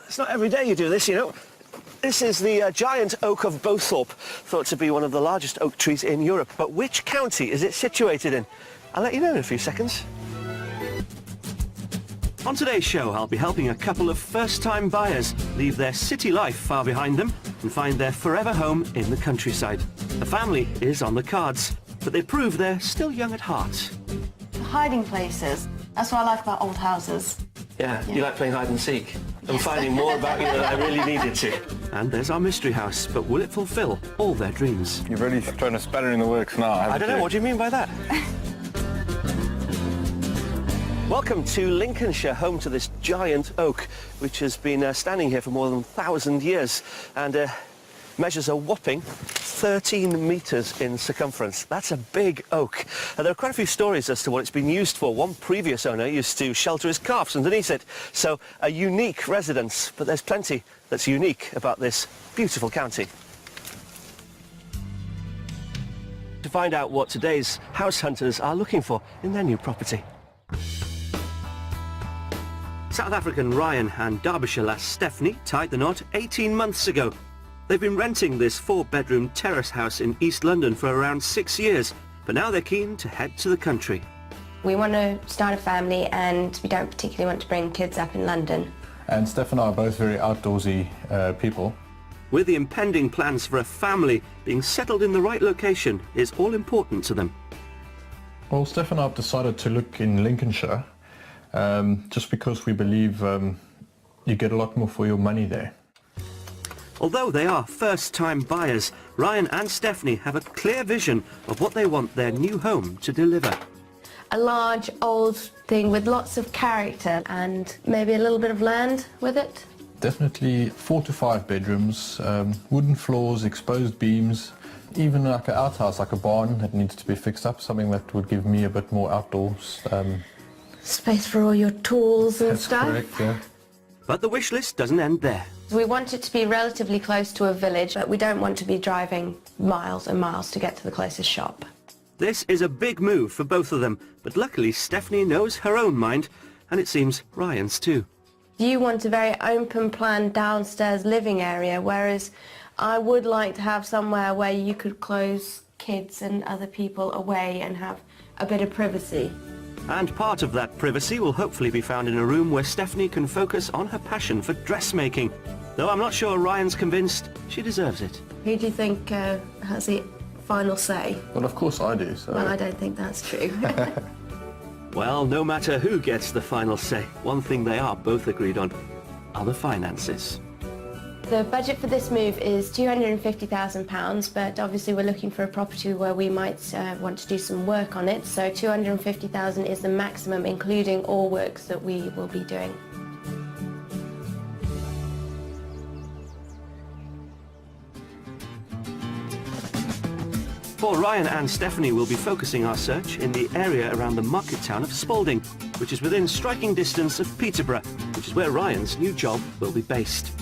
It's not every day you do this, you know. This is the giant oak of Bowthorpe, thought to be one of the largest oak trees in Europe. But which county is it situated in? I'll let you know in a few seconds. On today's show, I'll be helping a couple of first-time buyers leave their city life far behind them and find their forever home in the countryside. A family is on the cards, but they prove they're still young at heart. Hiding places. That's what I like about old houses. Yeah, you like playing hide and seek. I'm finding more about you than I really needed to. And there's our mystery house, but will it fulfill all their dreams? You're really trying to spanner in the works now, haven't you? I don't know, what do you mean by that? Welcome to Lincolnshire, home to this giant oak, which has been standing here for more than 1,000 years and measures a whopping 13 metres in circumference. That's a big oak. There are quite a few stories as to what it's been used for. One previous owner used to shelter his calves underneath it. So a unique residence, but there's plenty that's unique about this beautiful county. To find out what today's house hunters are looking for in their new property. South African Ryan and Derbyshire lass Stephanie tied the knot 18 months ago. They've been renting this 4-bedroom terrace house in East London for around 6 years, but now they're keen to head to the country. We want to start a family and we don't particularly want to bring kids up in London. And Steph and I are both very outdoorsy people. With the impending plans for a family, being settled in the right location is all important to them. Well, Steph and I have decided to look in Lincolnshire just because we believe you get a lot more for your money there. Although they are first-time buyers, Ryan and Stephanie have a clear vision of what they want their new home to deliver. A large, old thing with lots of character and maybe a little bit of land with it. Definitely 4 to 5 bedrooms, wooden floors, exposed beams, even like an outhouse, like a barn that needs to be fixed up, something that would give me a bit more outdoors. Space for all your tools and stuff. That's correct, yeah. But the wish list doesn't end there. We want it to be relatively close to a village, but we don't want to be driving miles and miles to get to the closest shop. This is a big move for both of them, but luckily Stephanie knows her own mind, and it seems Ryan's too. You want a very open plan downstairs living area, whereas I would like to have somewhere where you could close kids and other people away and have a bit of privacy. And part of that privacy will hopefully be found in a room where Stephanie can focus on her passion for dressmaking. Though I'm not sure Ryan's convinced she deserves it. Who do you think has the final say? Well, of course I do. So. Well, I don't think that's true. Well, no matter who gets the final say, one thing they are both agreed on are the finances. The budget for this move is £250,000, but obviously we're looking for a property where we might want to do some work on it, so £250,000 is the maximum, including all works that we will be doing. For Ryan and Stephanie, we'll be focusing our search in the area around the market town of Spalding, which is within striking distance of Peterborough, which is where Ryan's new job will be based.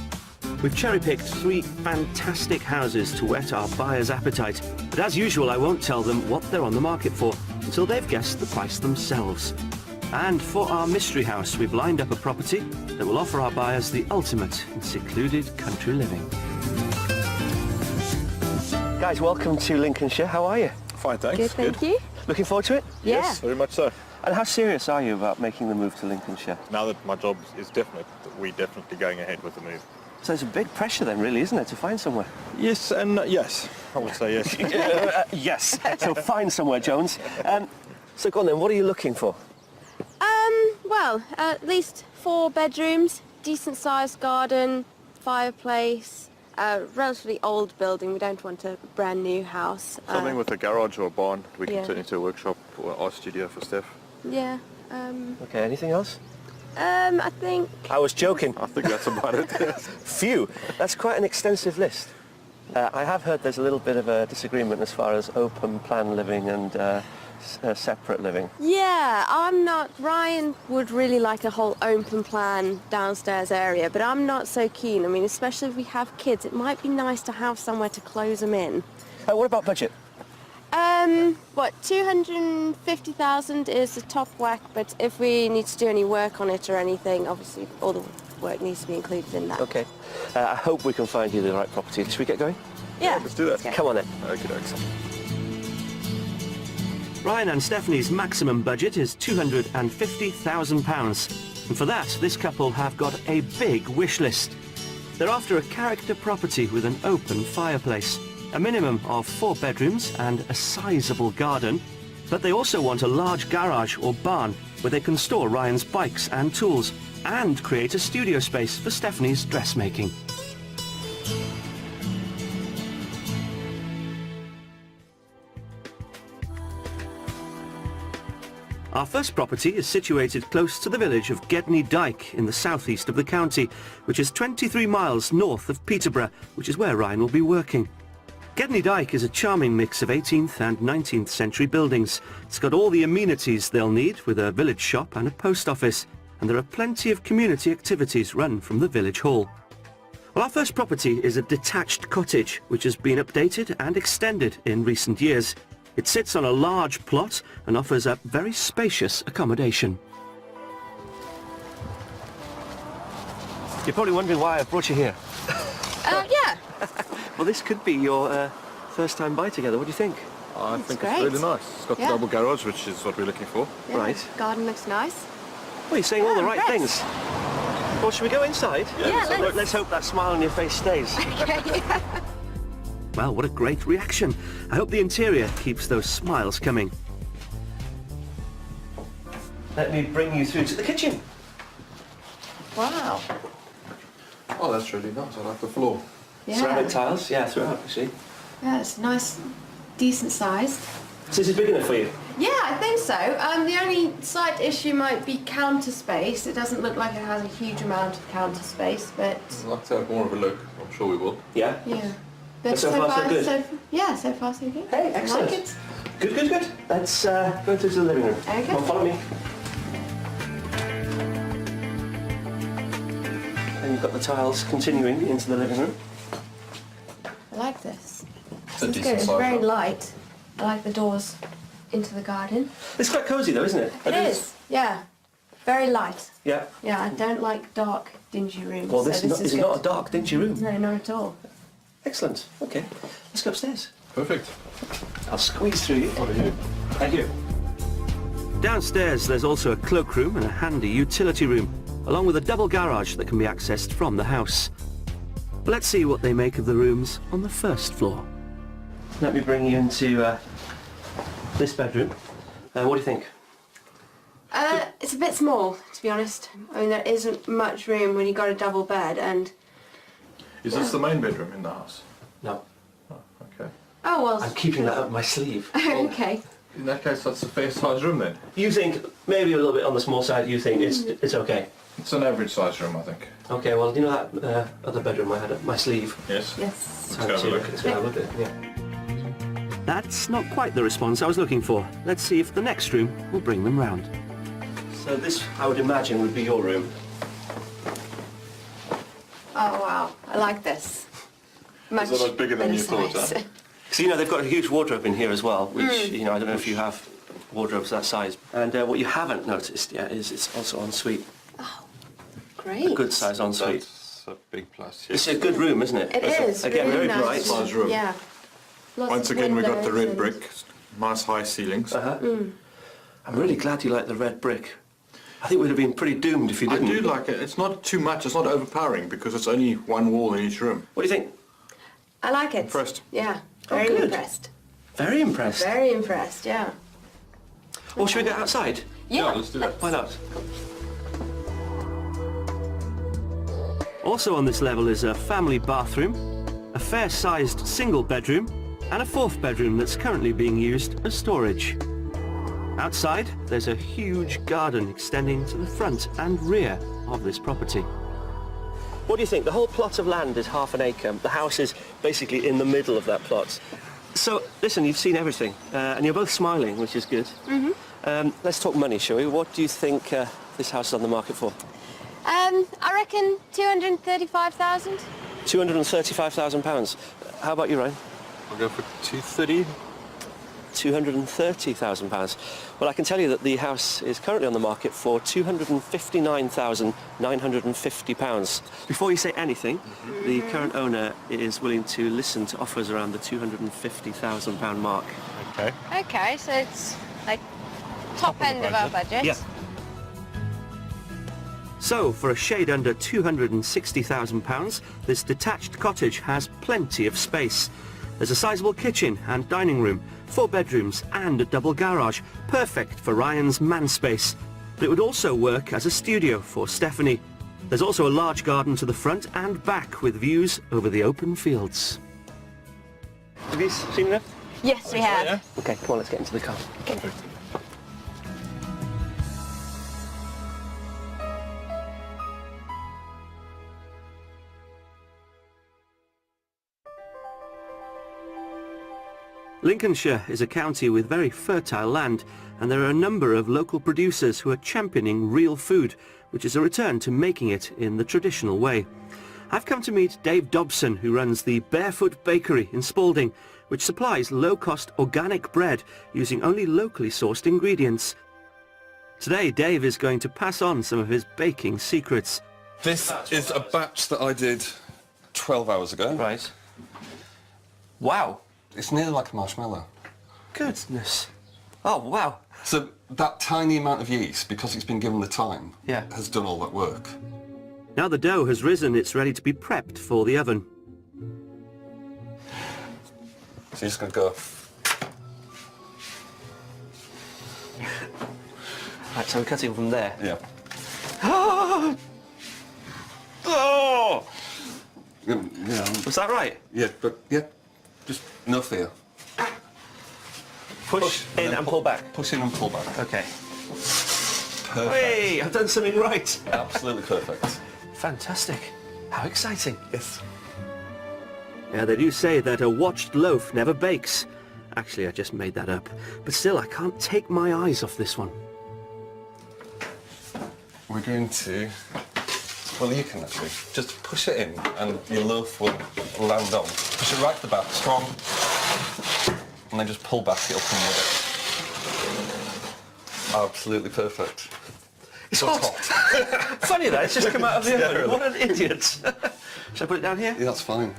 We've cherry-picked 3 fantastic houses to whet our buyer's appetite, but as usual I won't tell them what they're on the market for until they've guessed the price themselves. And for our mystery house, we've lined up a property that will offer our buyers the ultimate in secluded country living. Guys, welcome to Lincolnshire. How are you? Fine, thanks. Good, thank you. Looking forward to it? Yeah. Yes, very much so. And how serious are you about making the move to Lincolnshire? Now that my job is definite, we're definitely going ahead with the move. So it's a big pressure then, really, isn't it, to find somewhere? Yes and yes. I would say yes. Yes. So find somewhere, Jones. So go on then, what are you looking for? Well, at least 4 bedrooms, decent sized garden, fireplace, relatively old building. We don't want a brand new house. Something with a garage or a barn we can Yeah. turn into a workshop or art studio for Steph. Yeah. Okay, anything else? I think... I was joking. I think that's about it. Phew, that's quite an extensive list. I have heard there's a little bit of a disagreement as far as open plan living and separate living. Yeah, I'm not... Ryan would really like a whole open plan downstairs area, but I'm not so keen. I mean, especially if we have kids, it might be nice to have somewhere to close them in. What about budget? What, 250,000 is the top whack, but if we need to do any work on it or anything, obviously all the work needs to be included in that. Okay. I hope we can find you the right property. Should we get going? Yeah. Let's do that. Come on then. Okay, okay. Ryan and Stephanie's maximum budget is £250,000. And for that, this couple have got a big wish list. They're after a character property with an open fireplace, a minimum of 4 bedrooms and a sizable garden. But they also want a large garage or barn where they can store Ryan's bikes and tools and create a studio space for Stephanie's dressmaking. Our first property is situated close to the village of Gedney Dyke in the southeast of the county, which is 23 miles north of Peterborough, which is where Ryan will be working. Gedney Dyke is a charming mix of 18th and 19th century buildings. It's got all the amenities they'll need with a village shop and a post office, and there are plenty of community activities run from the village hall. Well, our first property is a detached cottage, which has been updated and extended in recent years. It sits on a large plot and offers up very spacious accommodation. You're probably wondering why I brought you here. Yeah. Well, this could be your first time by together. What do you think? I think great. it's really nice. It's got Yeah. the double garage, which is what we're looking for. Yeah. Right. Garden looks nice. Well, you're saying all the Yeah, right I'm things. Well, should we go inside? Yeah, Let's hope that smile on your face stays. Well, what a great reaction. I hope the interior keeps those smiles coming. Let me bring you through to the kitchen. Wow. Oh, that's really nice. I like the floor. Ceramic tiles, yeah, throughout actually. Yeah, it's nice, decent sized. So this is big enough for you? Yeah, I think so. The only slight issue might be counter space. It doesn't look like it has a huge amount of counter space, but I'd like to have more of a look. I'm sure we will. Yeah. yeah. But So far, so good. so far so good. Hey, I excellent. like it. Good, good, good. Let's go through to the living room. Okay. Come on, follow me. And you've got the tiles continuing into the living room. I like this. It's a It's decent good. It's size, very though. light. I like the doors into the garden. It's quite cosy though, isn't it? It is. Yeah. Very light. Yeah. Yeah, I don't like dark, dingy rooms. Well, so this is is good. not a dark, dingy room. No, not at all. Excellent. Okay. Let's go upstairs. Perfect. I'll squeeze through you. Over here. Thank you. Downstairs, there's also a cloakroom and a handy utility room, along with a double garage that can be accessed from the house. Let's see what they make of the rooms on the first floor. Let me bring you into this bedroom. What do you think? It's a bit small, to be honest. I mean, there isn't much room when you've got a double bed and... Is this the main bedroom in the house? No. Oh, okay. Oh, well... I'm keeping that up my sleeve. Okay. In that case, that's a fair size room then. You think maybe a little bit on the small side. You think it's okay. It's an average size room, I think. Okay. Well, you know that other bedroom I had up my sleeve. Yes. Yes. Let's have a look. Let's have a look at it. Yeah. That's not quite the response I was looking for. Let's see if the next room will bring them round. So this, I would imagine, would be your room. Oh, wow. I like this. Much a lot bigger than better you thought, size. huh? So you know they've got a huge wardrobe in here as well, which you know I don't know if you have wardrobes that size. And what you haven't noticed yet is it's also en suite, Oh, great. a good size en suite. That's a big plus, It's yes. a good room, isn't it? It is. Again, really very bright. nice. Size room. Yeah. Lots Once of again, we got the windows red and- brick, nice high ceilings. I'm really glad you like the red brick. I think we'd have been pretty doomed if you I didn't. do like it. It's not too much. It's not overpowering because it's only one wall in each room. What do you think? I like it. Impressed. Yeah. Oh, Very good. impressed. Very impressed. Very impressed, yeah. Or should we go outside? Yeah, let's do that. Why not? Also on this level is a family bathroom, a fair-sized single bedroom, and a fourth bedroom that's currently being used as storage. Outside, there's a huge garden extending to the front and rear of this property. What do you think? The whole plot of land is half an acre. The house is basically in the middle of that plot. So, listen, you've seen everything, and you're both smiling, which is good. Let's talk money, shall we? What do you think this house is on the market for? I reckon 235,000. £235,000. How about you, Ryan? I'll go for 230. £230,000. Well, I can tell you that the house is currently on the market for £259,950. Before you say anything, the current owner is willing to listen to offers around the £250,000 mark. Okay. Okay, so it's like top end of our budget. Yeah. So, for a shade under £260,000, this detached cottage has plenty of space. There's a sizable kitchen and dining room, 4 bedrooms and a double garage, perfect for Ryan's man space. But it would also work as a studio for Stephanie. There's also a large garden to the front and back with views over the open fields. Have you seen that? Yes, we have. Yeah. Okay, come on, let's get into the car. Perfect. Lincolnshire is a county with very fertile land, and there are a number of local producers who are championing real food, which is a return to making it in the traditional way. I've come to meet Dave Dobson, who runs the Barefoot Bakery in Spalding, which supplies low-cost organic bread using only locally sourced ingredients. Today, Dave is going to pass on some of his baking secrets. This is a batch that I did 12 hours ago. Right. Wow. It's nearly like a marshmallow. Goodness. Oh, wow. So that tiny amount of yeast, because it's been given the time, Yeah. has done all that work. Now the dough has risen, it's ready to be prepped for the oven. So you're just going to go... Right, so we're cutting from there. Yeah. Oh! Yeah, Was that right? yeah, but yeah, just no fear. Push in and pull back. Push in and pull back. Okay. Perfect. Hey, I've done something right. Absolutely perfect. Fantastic. How exciting. Yes. Yeah, they do say that a watched loaf never bakes. Actually, I just made that up. But still, I can't take my eyes off this one. We're going to... Well, you can actually. Just push it in and your loaf will land on. Push it right to the back, strong. And then just pull back, it'll come with it. Absolutely perfect. It's So hot. Funny that, it's just come out of the Yeah, oven. really. What an idiot. Shall I put it down here? Yeah, that's fine.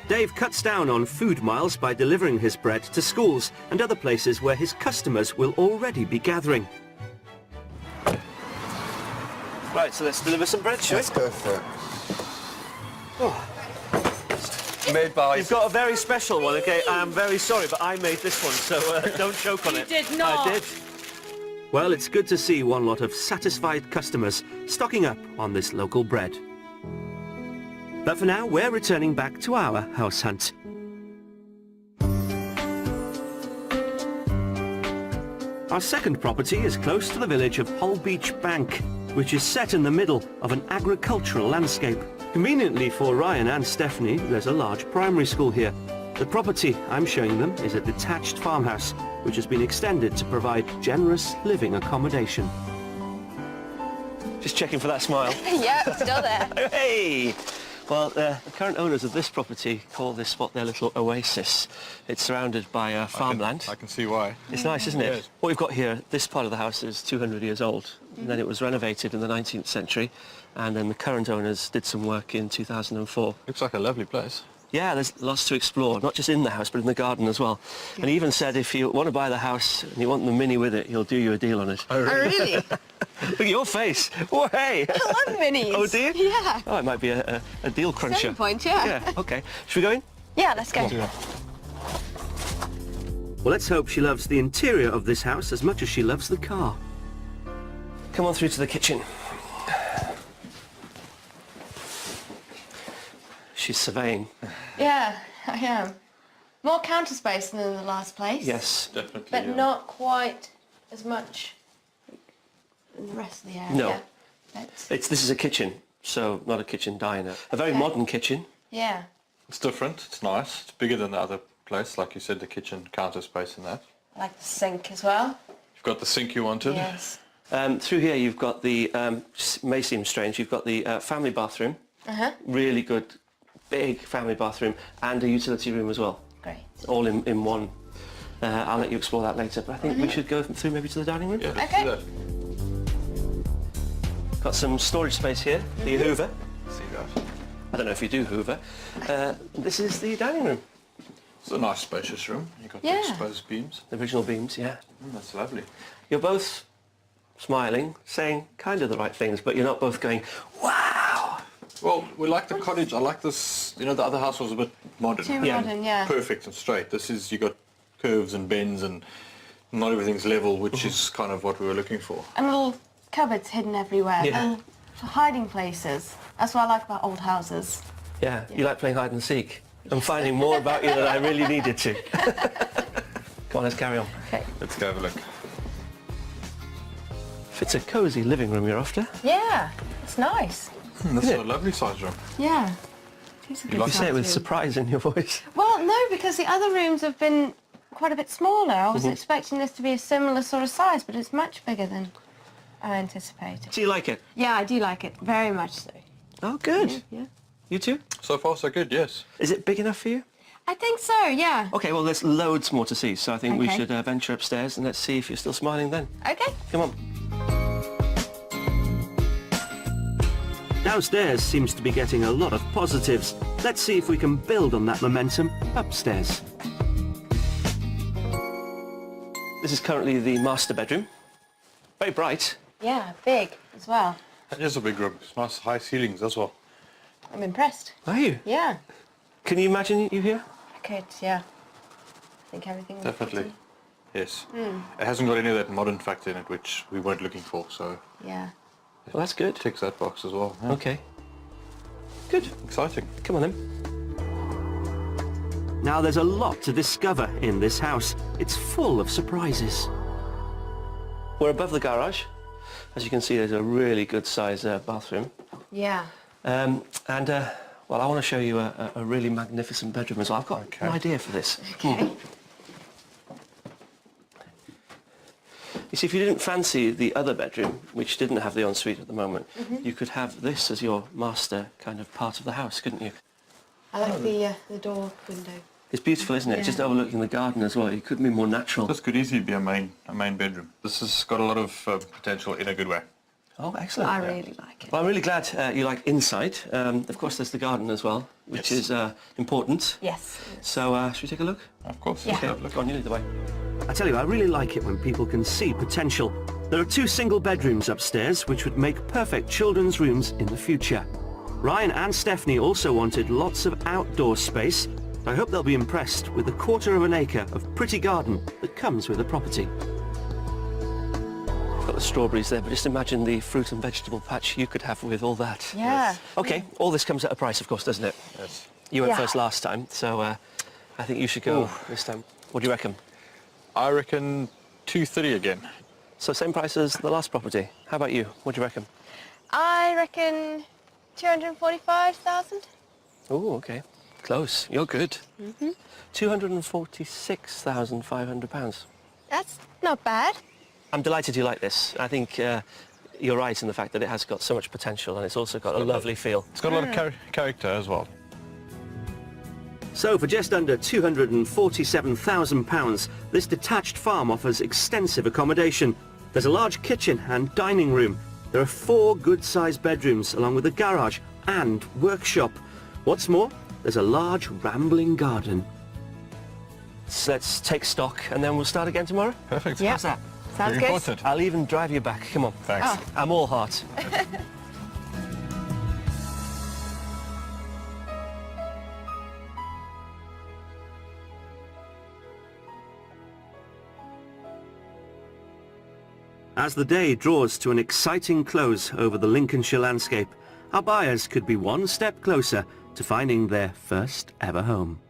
Dave cuts down on food miles by delivering his bread to schools and other places where his customers will already be gathering. Right, so let's deliver some bread, shall we? Let's go for it. Made by... You've got a very special one, okay? I'm very sorry, but I made this one, so don't choke on it. did not. I did. Well, it's good to see one lot of satisfied customers stocking up on this local bread. But for now, we're returning back to our house hunt. Our second property is close to the village of Holbeach Bank, which is set in the middle of an agricultural landscape. Conveniently for Ryan and Stephanie, there's a large primary school here. The property I'm showing them is a detached farmhouse, which has been extended to provide generous living accommodation. Just checking for that smile. Yep, still there. Hey! Well, the current owners of this property call this spot their little oasis. It's surrounded by farmland. I can see why. It's nice, isn't it? Yes. What we've got here, this part of the house is 200 years old. And then it was renovated in the 19th century, and then the current owners did some work in 2004. Looks like a lovely place. Yeah, there's lots to explore, not just in the house, but in the garden as well. And he even said if you want to buy the house and you want the Mini with it, he'll do you a deal on it. Oh, really? Look at your face. Oh, hey. I love minis. Oh, do you? Yeah. Oh, it might be a deal cruncher. Selling point, yeah. Yeah, OK. Should we go in? Yeah, let's go. Well, let's hope she loves the interior of this house as much as she loves the car. Come on through to the kitchen. She's surveying. Yeah, I am. More counter space than in the last place. Yes. Definitely. But not quite as much in the rest of the area. No. But, This is a kitchen, so not a kitchen diner. A very Okay. modern kitchen. yeah. It's different, it's nice. It's bigger than the other place, like you said, the kitchen counter space and that. I like the sink as well. You've got the sink you wanted. Yes. Through here you've got the, may seem strange, you've got the family bathroom. Really good, big family bathroom, and a utility room as well. Great. All in one I'll let you explore that later, but I think we should go through maybe to the dining room. Yeah, let's Okay. do that. Got some storage space here, the Hoover. See that. I don't know if you do Hoover. This is the dining room. It's a nice spacious room. You've got Yeah. the exposed beams. The original beams, yeah. That's lovely. You're both smiling, saying kind of the right things, but you're not both going, wow! Well, we like the cottage. I like this. You know, the other house was a bit modern. Too Yeah. modern, yeah. Perfect and straight. This is, you got curves and bends and not everything's level, which is kind of what we were looking for. And little cupboards hidden everywhere. Yeah. And hiding places. That's what I like about old houses. Yeah, you like playing hide and seek. I'm finding more about you than I really needed to. Come on, let's carry on. Okay. Let's go have a look. If it's a cosy living room you're after. Yeah, it's nice. That's a lovely size room. Yeah. It's a good like You say it size with room. surprise in your voice. Well, no, because the other rooms have been quite a bit smaller. I was expecting this to be a similar sort of size, but it's much bigger than I anticipated. Do you like it? Yeah, I do like it, very much so. Oh, good. Yeah. You too? So far, so good, yes. Is it big enough for you? I think so, yeah. Okay, well, there's loads more to see, so I think we Okay. should venture upstairs and let's see if you're still smiling then. Okay. Come on. Downstairs seems to be getting a lot of positives. Let's see if we can build on that momentum upstairs. This is currently the master bedroom. Very bright. Yeah, big as well. That is a big room. It's nice high ceilings as well. I'm impressed. Are you? Yeah. Can you imagine you here? I could, yeah. I think everything was Definitely. pretty- Yes. It hasn't got any of that modern factor in it, which we weren't looking for, so Yeah. Well, that's good. ticks that box as well. Yeah. Okay. Good. Exciting. Come on then. Now there's a lot to discover in this house. It's full of surprises. We're above the garage. As you can see, there's a really good size bathroom. Yeah. Well, I want to show you a really magnificent bedroom as well. I've got an idea for this. Okay. You see, if you didn't fancy the other bedroom, which didn't have the ensuite at the moment, you could have this as your master kind of part of the house, couldn't you? I like the door window. It's beautiful, isn't it? Yeah. Just overlooking the garden as well. It couldn't be more natural. This could easily be a main bedroom. This has got a lot of potential in a good way. Oh, excellent. I really like it. Well, I'm really glad you like inside. Of course, there's the garden as well, which Yes. is important. Yes. So, should we take a look? Of course. Yeah. let's have a look. Go on, you lead the way. I tell you, I really like it when people can see potential. There are 2 single bedrooms upstairs, which would make perfect children's rooms in the future. Ryan and Stephanie also wanted lots of outdoor space. I hope they'll be impressed with the 1/4 acre of pretty garden that comes with the property. Got the strawberries there, but just imagine the fruit and vegetable patch you could have with all that. Yeah. Okay, all this comes at a price, of course, doesn't it? Yes. You went Yeah. first last time, so I think you should go this time. What do you reckon? I reckon 230 again. So same price as the last property. How about you? What do you reckon? I reckon 245,000. Oh, okay. Close. You're good. £246,500. That's not bad. I'm delighted you like this. I think you're right in the fact that it has got so much potential and it's also got a lovely feel. It's got a lot of character as well. So for just under £247,000, this detached farm offers extensive accommodation. There's a large kitchen and dining room. There are 4 good-sized bedrooms along with a garage and workshop. What's more, there's a large rambling garden. So let's take stock and then we'll start again tomorrow. Perfect. Yeah. How's that? Sounds Looking good. forward to it. I'll even drive you back. Come on. Thanks. Oh. I'm all heart. As the day draws to an exciting close over the Lincolnshire landscape, our buyers could be one step closer to finding their first ever home.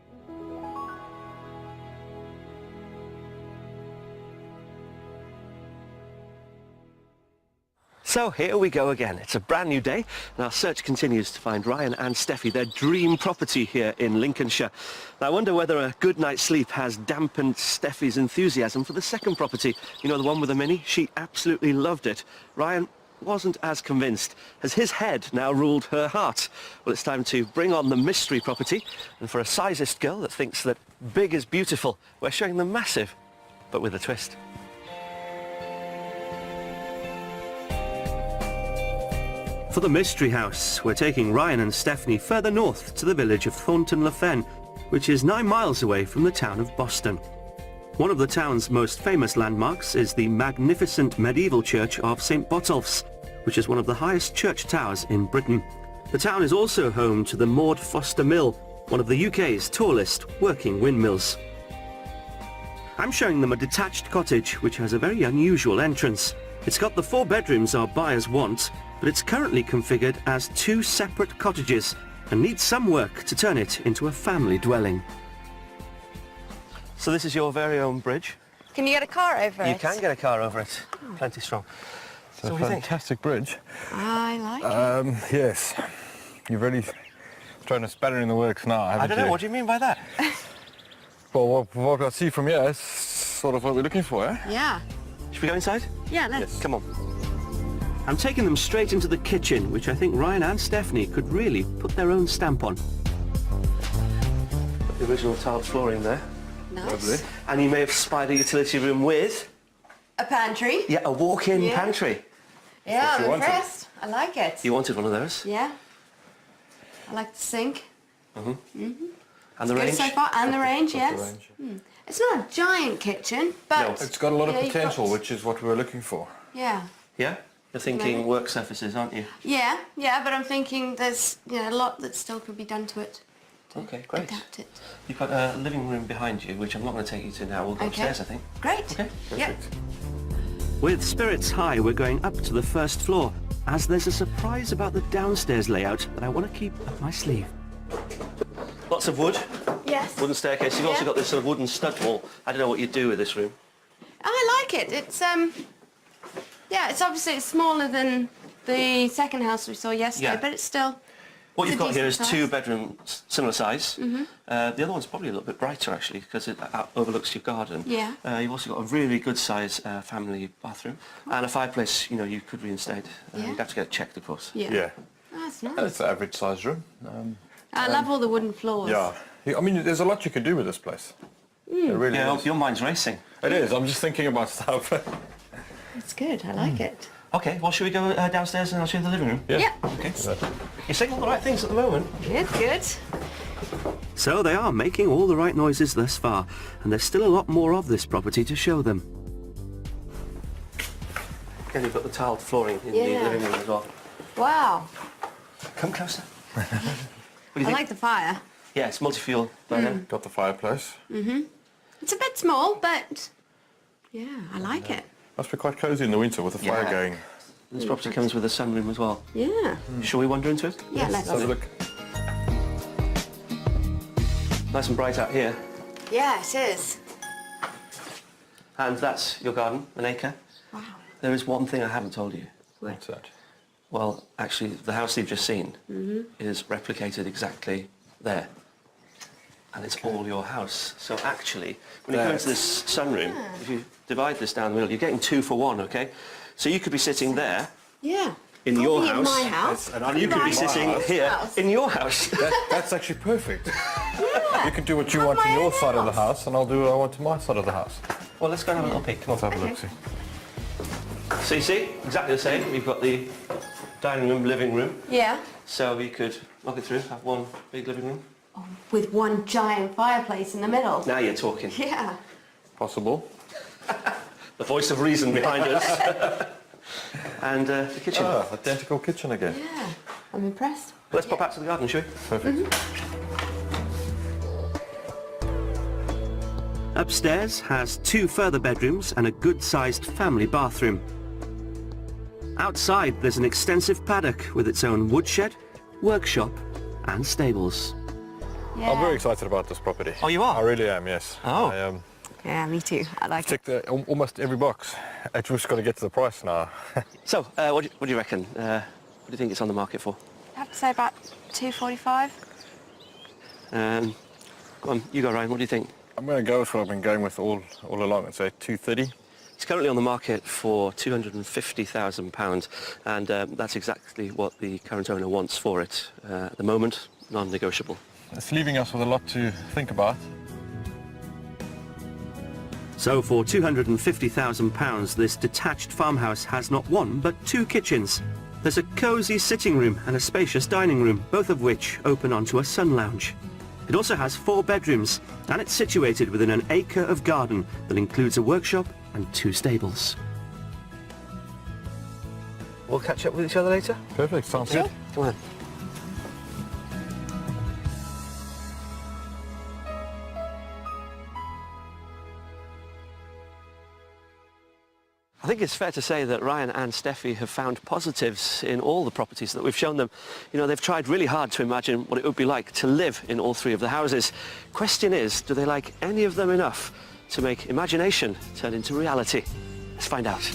So here we go again. It's a brand new day and our search continues to find Ryan and Steffi their dream property here in Lincolnshire. Now, I wonder whether a good night's sleep has dampened Steffi's enthusiasm for the second property. You know, the one with the Mini? She absolutely loved it. Ryan wasn't as convinced. Has his head now ruled her heart? Well, it's time to bring on the mystery property. And for a sizist girl that thinks that big is beautiful, we're showing the massive but with a twist. For the Mystery House, we're taking Ryan and Stephanie further north to the village of Thornton-le-Fen, which is 9 miles away from the town of Boston. One of the town's most famous landmarks is the magnificent medieval church of St. Botolph's, which is one of the highest church towers in Britain. The town is also home to the Maud Foster Mill, one of the UK's tallest working windmills. I'm showing them a detached cottage which has a very unusual entrance. It's got the 4 bedrooms our buyers want, but it's currently configured as 2 separate cottages and needs some work to turn it into a family dwelling. So this is your very own bridge. Can you get a car over it? You can get a car over it. Plenty strong. It's a So what do you think? fantastic bridge. I like it. Yes. You've really thrown a spanner in the works now, haven't I don't know, you? what do you mean by that? Well, what I see from here is sort of what we're looking for, eh? Yeah. Should we go inside? Yeah, let's. Come on. I'm taking them straight into the kitchen, which I think Ryan and Stephanie could really put their own stamp on. The original tiled flooring there. Nice. Lovely. And you may have spied a utility room with, A pantry. yeah, a walk-in Yeah. pantry. Yeah, you I'm wanted. impressed. I like it. You wanted one of those. Yeah. I like the sink. And the Good range. so far. And the range, Got the yes. range. It's not a giant kitchen, but... No. It's got a lot of Yeah, you've potential, got- which is what we were looking for. Yeah. Yeah? You're thinking Maybe. work surfaces, aren't you? Yeah, but I'm thinking there's a lot that still could be done to it. Okay, great. Adapt it. You've got a living room behind you, which I'm not going to take you to now. We'll go Okay. upstairs, I think. Great. Okay, Yep. With spirits high, we're going up to the first floor, as there's a surprise about the downstairs layout that I want to keep up my sleeve. Lots of wood, Yes. wooden staircase. You've also Yeah. got this sort of wooden stud wall. I don't know what you'd do with this room. I like it. It's it's obviously it's smaller than the second house we saw yesterday, Yeah. but it's still. What It's you've a got here is decent 2 size. bedrooms, similar size. The other one's probably a little bit brighter actually because it overlooks your garden. Yeah. You've also got a really good size family bathroom and a fireplace. You know, you could reinstate. Yeah. You'd have to get it checked, of course. Yeah. That's nice. It's an average size room. I love all the wooden floors. Yeah. I mean, there's a lot you can do with this place. It really Yeah, is. your mind's racing. It is. I'm just thinking about stuff. It's good. I like it. Okay, well, should we go downstairs and I'll show you the living room? Yeah. Okay. You're saying all the right things at the moment. Good. So they are making all the right noises thus far, and there's still a lot more of this property to show them. And you've got the tiled flooring in the Yeah. living room as well. Wow. Come closer. What do you I think? like the fire. Yeah, it's multi-fuel burner. Got the fireplace. It's a bit small, but yeah, I like it. Must be quite cosy in the winter with the fire Yeah. going. This property comes with a sunroom as well. Yeah. Shall we wander into it? Yeah, let's. Have a look. Nice and bright out here. Yeah, it is. And that's your garden, an acre. Wow. There is one thing I haven't told you. What's that? Well, actually, the house you've just seen is replicated exactly there. And it's all your house. So actually, when you go into this sunroom, if you divide this down the middle, you're getting 2 for 1, okay? So you could be sitting there Yeah. in I'll your be house. in my house. And you could be sitting here House. in your house. That's actually perfect. Yeah. You can do what you Have want my in your own side of the house. house, and I'll do what I want to my side of the house. Well, let's go and have a little peek. Come on. Let's have a look, see. So you see, exactly the same. We've got the dining room, living room. Yeah. So we could knock it through, have one big living room. With one giant fireplace in the middle. Now you're talking. Yeah. Possible. The voice of reason behind us. And the kitchen. Ah, identical kitchen again. Yeah. I'm impressed. Let's pop out to the garden, shall we? Perfect. Upstairs has 2 further bedrooms and a good-sized family bathroom. Outside, there's an extensive paddock with its own woodshed, workshop and stables. Yeah. I'm very excited about this property. Oh, you are? I really am, yes. Oh. I Yeah, me too. I like it. ticked almost every box. I've just got to get to the price now. So, what do you reckon? What do you think it's on the market for? I have to say about 245. Go on, you go, Ryan. What do you think? I'm going to go with what I've been going with all along and say 230. It's currently on the market for £250,000, and that's exactly what the current owner wants for it. At the moment, non-negotiable. It's leaving us with a lot to think about. So for £250,000, this detached farmhouse has not one, but two kitchens. There's a cosy sitting room and a spacious dining room, both of which open onto a sun lounge. It also has 4 bedrooms, and it's situated within an acre of garden that includes a workshop and 2 stables. We'll catch up with each other later. Perfect, sounds good. Come on. I think it's fair to say that Ryan and Steffi have found positives in all the properties that we've shown them. You know, they've tried really hard to imagine what it would be like to live in all 3 of the houses. Question is, do they like any of them enough to make imagination turn into reality? Let's find out.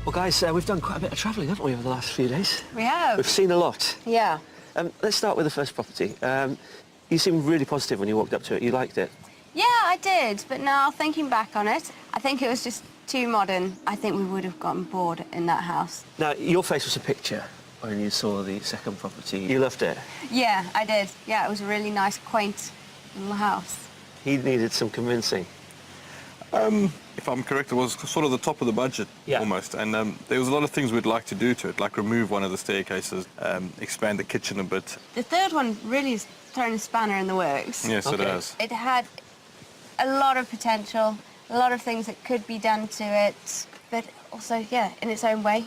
Well, guys, we've done quite a bit of travelling, haven't we, over the last few days? We have. We've seen a lot. Yeah. Let's start with the first property. You seemed really positive when you walked up to it. You liked it. Yeah, I did, but now thinking back on it, I think it was just too modern. I think we would have gotten bored in that house. Now, your face was a picture when you saw the second property. You loved it. Yeah, I did. Yeah, it was a really nice, quaint little house. He needed some convincing. If I'm correct, it was sort of the top of the budget, Yeah. almost. And there was a lot of things we'd like to do to it, like remove one of the staircases, expand the kitchen a bit. The third one really is throwing a spanner in the works. Yes, Okay. it has. It had a lot of potential, a lot of things that could be done to it, but also, yeah, in its own way,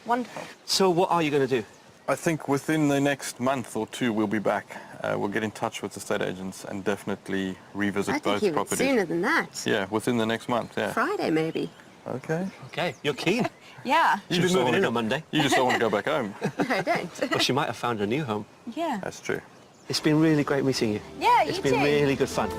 wonderful. So what are you going to do? I think within the next month or 2, we'll be back. We'll get in touch with the estate agents and definitely revisit both properties. than that. Yeah, within the next month, yeah. Friday, maybe. Okay. Okay, you're keen. Yeah. She'll be just don't moving wanna in go- on Monday. You just don't want to go back home. No, I don't. Well, she might have found a new home. Yeah. That's true. It's been really great meeting you. Yeah, It's you been too. really good fun.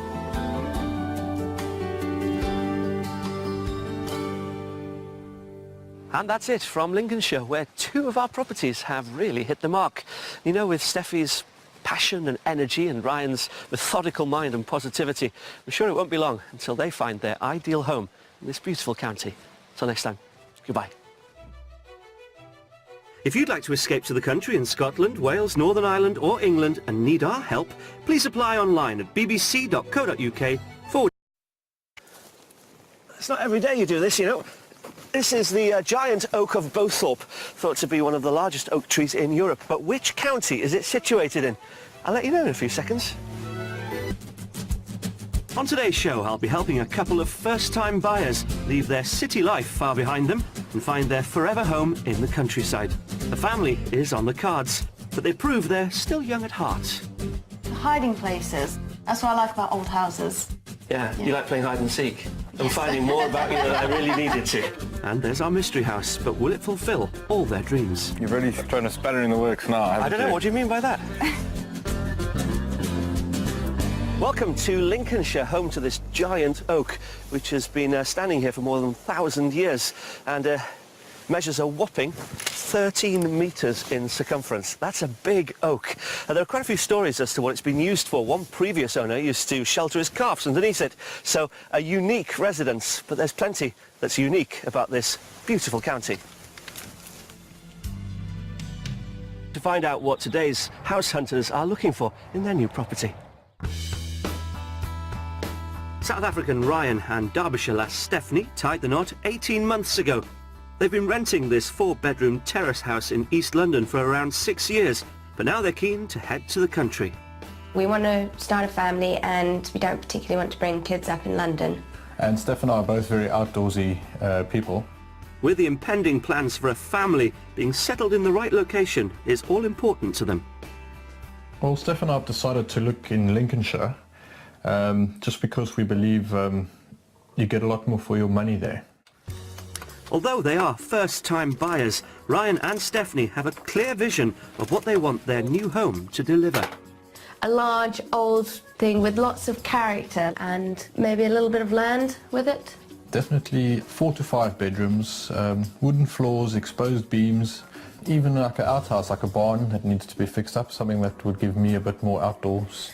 And that's it from Lincolnshire, where 2 of our properties have really hit the mark. You know, with Steffi's passion and energy and Ryan's methodical mind and positivity, I'm sure it won't be long until they find their ideal home in this beautiful county. Till next time, goodbye. If you'd like to escape to the country in Scotland, Wales, Northern Ireland or England and need our help, please apply online at bbc.co.uk/. It's not every day you do this, you know. This is the giant oak of Bowthorpe, thought to be one of the largest oak trees in Europe. But which county is it situated in? I'll let you know in a few seconds. On today's show, I'll be helping a couple of first-time buyers leave their city life far behind them and find their forever home in the countryside. The family is on the cards, but they prove they're still young at heart. Hiding places. That's what I like about old houses. Yeah, you like playing hide and seek. I'm finding more about you than I really needed to. And there's our mystery house, but will it fulfill all their dreams? You're really trying to spanner in the works now, haven't I don't know, what do you mean by that? Welcome to Lincolnshire, home to this giant oak, which has been standing here for more than 1,000 years and measures a whopping 13 metres in circumference. That's a big oak. There are quite a few stories as to what it's been used for. One previous owner used to shelter his calves underneath it. So a unique residence, but there's plenty that's unique about this beautiful county. To find out what today's house hunters are looking for in their new property. South African Ryan and Derbyshire lass Stephanie tied the knot 18 months ago. They've been renting this 4-bedroom terrace house in East London for around 6 years, but now they're keen to head to the country. We want to start a family and we don't particularly want to bring kids up in London. And Steph and I are both very outdoorsy people. With the impending plans for a family, being settled in the right location is all important to them. Well, Steph and I have decided to look in Lincolnshire just because we believe you get a lot more for your money there. Although they are first-time buyers, Ryan and Stephanie have a clear vision of what they want their new home to deliver. A large, old thing with lots of character and maybe a little bit of land with it. Definitely 4 to 5 bedrooms, wooden floors, exposed beams, even like an outhouse, like a barn that needs to be fixed up, something that would give me a bit more outdoors.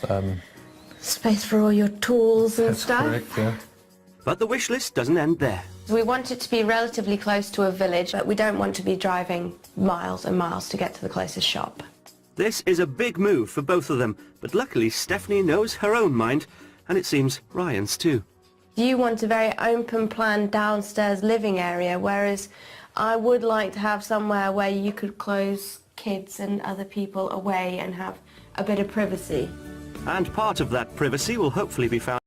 Space for all your tools and That's stuff. correct, yeah. But the wish list doesn't end there. We want it to be relatively close to a village, but we don't want to be driving miles and miles to get to the closest shop. This is a big move for both of them, but luckily Stephanie knows her own mind, and it seems Ryan's too. You want a very open plan downstairs living area, whereas I would like to have somewhere where you could close kids and other people away and have a bit of privacy. And part of that privacy will hopefully be found